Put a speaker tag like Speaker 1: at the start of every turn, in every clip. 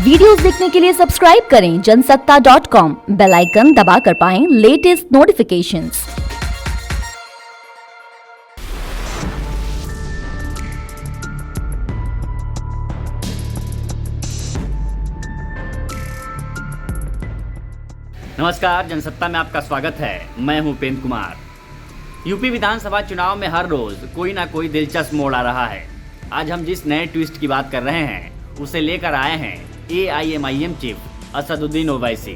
Speaker 1: Videos देखने के लिए सब्सक्राइब करें जनसत्ता.com, बेल आइकन दबाकर पाएं लेटेस्ट नोटिफिकेशंस।
Speaker 2: नमस्कार, जनसत्ता में आपका स्वागत है। मैं हूं उपेंद्र कुमार। यूपी विधानसभा चुनाव में हर रोज कोई ना कोई दिलचस्प मोड़ आ रहा है। आज हम जिस नए ट्विस्ट की बात कर रहे हैं उसे लेकर आए हैं AIMIM चीफ असदुद्दीन ओवैसी।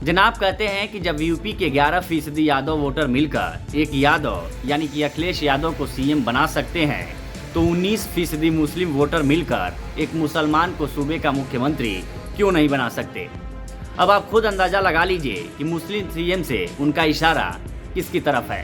Speaker 2: जनाब कहते हैं कि जब यूपी के 11% यादव वोटर मिलकर एक यादव यानी कि अखिलेश यादव को CM बना सकते हैं तो 19% मुस्लिम वोटर मिलकर एक मुसलमान को सूबे का मुख्यमंत्री क्यों नहीं बना सकते। अब आप खुद अंदाजा लगा लीजिए कि मुस्लिम CM से उनका इशारा किसकी तरफ है।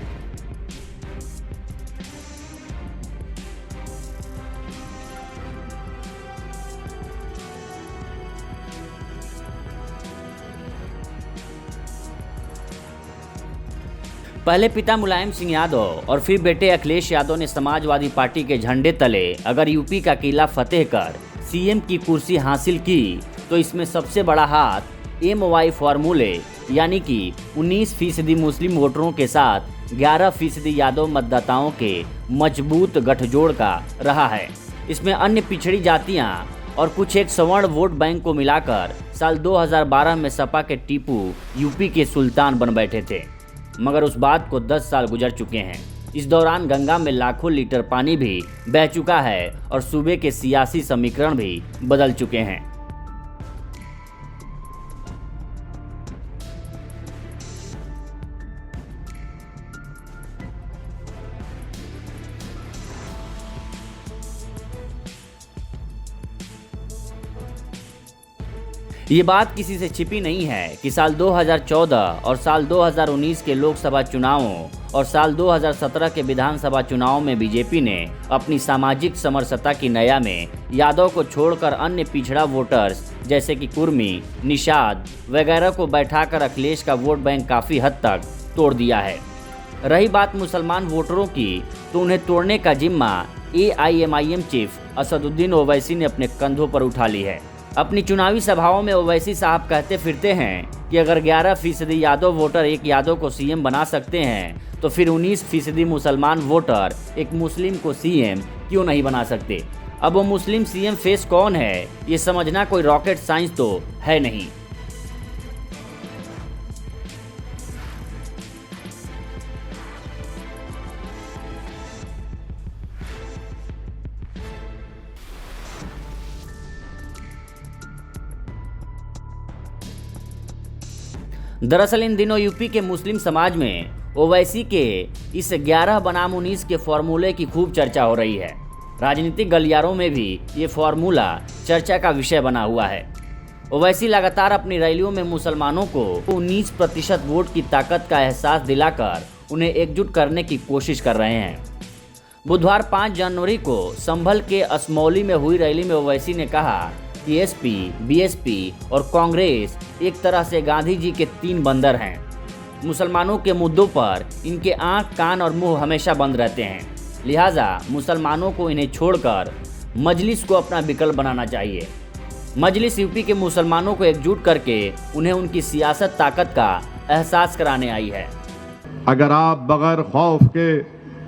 Speaker 2: पहले पिता मुलायम सिंह यादव और फिर बेटे अखिलेश यादव ने समाजवादी पार्टी के झंडे तले अगर यूपी का किला फतेह कर CM की कुर्सी हासिल की तो इसमें सबसे बड़ा हाथ MY फॉर्मूले यानी कि 19% मुस्लिम वोटरों के साथ 11% यादव मतदाताओं के मजबूत गठजोड़ का रहा है। इसमें अन्य पिछड़ी जातियां और कुछ एक सवर्ण वोट बैंक को मिलाकर साल 2012 में सपा के टीपू यूपी के सुल्तान बन बैठे थे, मगर उस बात को 10 साल गुजर चुके हैं। इस दौरान गंगा में लाखों लीटर पानी भी बह चुका है और सूबे के सियासी समीकरण भी बदल चुके हैं। ये बात किसी से छिपी नहीं है कि साल 2014 और साल 2019 के लोकसभा चुनावों और साल 2017 के विधानसभा चुनाव में बीजेपी ने अपनी सामाजिक समरसता की नया में यादव को छोड़कर अन्य पिछड़ा वोटर्स जैसे कि कुर्मी, निषाद वगैरह को बैठाकर अखिलेश का वोट बैंक काफ़ी हद तक तोड़ दिया है। रही बात मुसलमान वोटरों की तो उन्हें तोड़ने का जिम्मा AIMIM चीफ असदुद्दीन ओवैसी ने अपने कंधों पर उठा ली है। अपनी चुनावी सभाओं में ओवैसी साहब कहते फिरते हैं कि अगर 11% यादव वोटर एक यादव को CM बना सकते हैं तो फिर 19% मुसलमान वोटर एक मुस्लिम को CM क्यों नहीं बना सकते। अब वो मुस्लिम CM फेस कौन है ये समझना कोई रॉकेट साइंस तो है नहीं। दरअसल इन दिनों यूपी के मुस्लिम समाज में ओवैसी के इस 11 बनाम 19 के फॉर्मूले की खूब चर्चा हो रही है। राजनीतिक गलियारों में भी ये फॉर्मूला चर्चा का विषय बना हुआ है। ओवैसी लगातार अपनी रैलियों में मुसलमानों को 19% वोट की ताकत का एहसास दिलाकर उन्हें एकजुट करने की कोशिश कर रहे हैं। बुधवार 5 जनवरी को संभल के असमौली में हुई रैली में ओवैसी ने कहा कि SP, BSP और कांग्रेस एक तरह से गांधी जी के 3 बंदर हैं। मुसलमानों के मुद्दों पर इनके आंख, कान और मुंह हमेशा बंद रहते हैं, लिहाजा मुसलमानों को इन्हें छोड़कर मजलिस को अपना विकल्प बनाना चाहिए। मजलिस यूपी के मुसलमानों को एकजुट करके उन्हें उनकी सियासत ताकत का एहसास कराने आई है।
Speaker 3: अगर आप बगैर खौफ के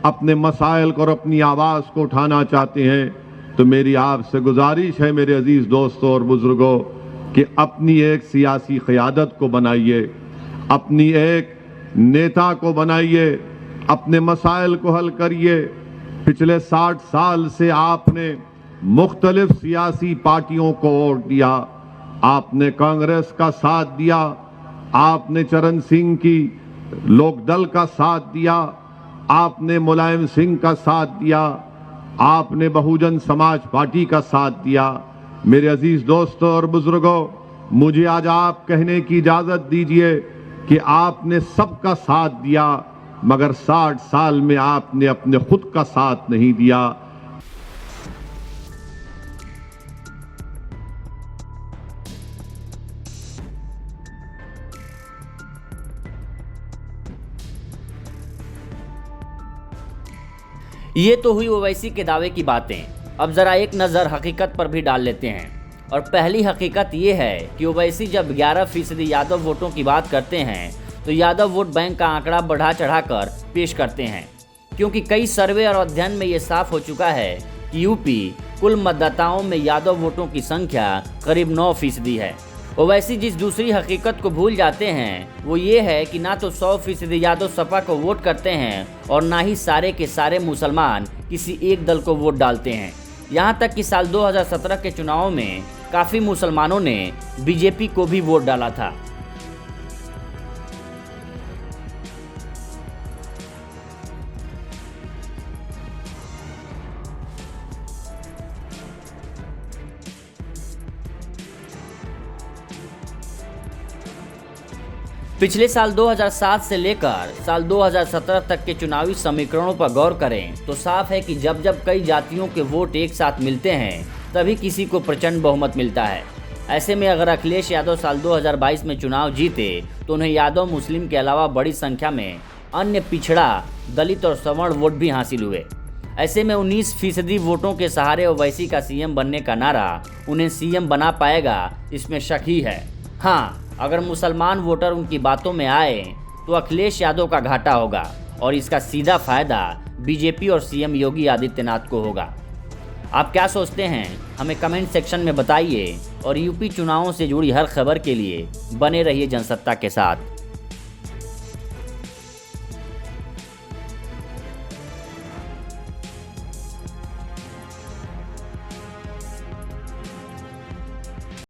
Speaker 3: अपने मसाइल को और अपनी आवाज़ को उठाना चाहते हैं तो मेरी आपसे गुजारिश है मेरे अजीज दोस्तों और बुजुर्गों कि अपनी एक सियासी क़यादत को बनाइए, अपनी एक नेता को बनाइए, अपने मसाइल को हल करिए। पिछले 60 साल से आपने मुख्तलिफ सियासी पार्टियों को वोट दिया, आपने कांग्रेस का साथ दिया, आपने चरण सिंह की लोकदल का साथ दिया, आपने मुलायम सिंह का साथ दिया, आपने बहुजन समाज पार्टी का साथ दिया। मेरे अजीज दोस्तों और बुजुर्गों, मुझे आज आप कहने की इजाजत दीजिए कि आपने सबका साथ दिया, मगर 60 साल में आपने अपने खुद का साथ नहीं दिया।
Speaker 2: ये तो हुई ओवैसी के दावे की बातें। अब जरा एक नज़र हकीकत पर भी डाल लेते हैं। और पहली हकीकत ये है कि ओवैसी जब 11% यादव वोटों की बात करते हैं तो यादव वोट बैंक का आंकड़ा बढ़ा चढ़ाकर पेश करते हैं, क्योंकि कई सर्वे और अध्ययन में ये साफ हो चुका है कि यूपी कुल मतदाताओं में यादव वोटों की संख्या करीब 9% है। ओवैसी जिस दूसरी हकीकत को भूल जाते हैं वो ये है कि ना तो 100% यादव सपा को वोट करते हैं और ना ही सारे के सारे मुसलमान किसी एक दल को वोट डालते हैं। यहाँ तक कि साल 2017 के चुनाव में काफ़ी मुसलमानों ने बीजेपी को भी वोट डाला था। पिछले साल 2007 से लेकर साल 2017 तक के चुनावी समीकरणों पर गौर करें तो साफ है कि जब जब कई जातियों के वोट एक साथ मिलते हैं तभी किसी को प्रचंड बहुमत मिलता है। ऐसे में अगर अखिलेश यादव साल 2022 में चुनाव जीते तो उन्हें यादव मुस्लिम के अलावा बड़ी संख्या में अन्य पिछड़ा, दलित और सवर्ण वोट भी हासिल हुए। ऐसे में 19% वोटों के सहारे ओवैसी का सीएम बनने का नारा उन्हें सीएम बना पाएगा, इसमें शक ही है। हाँ, अगर मुसलमान वोटर उनकी बातों में आए तो अखिलेश यादव का घाटा होगा और इसका सीधा फायदा बीजेपी और सीएम योगी आदित्यनाथ को होगा। आप क्या सोचते हैं, हमें कमेंट सेक्शन में बताइए और यूपी चुनावों से जुड़ी हर खबर के लिए बने रहिए जनसत्ता के साथ।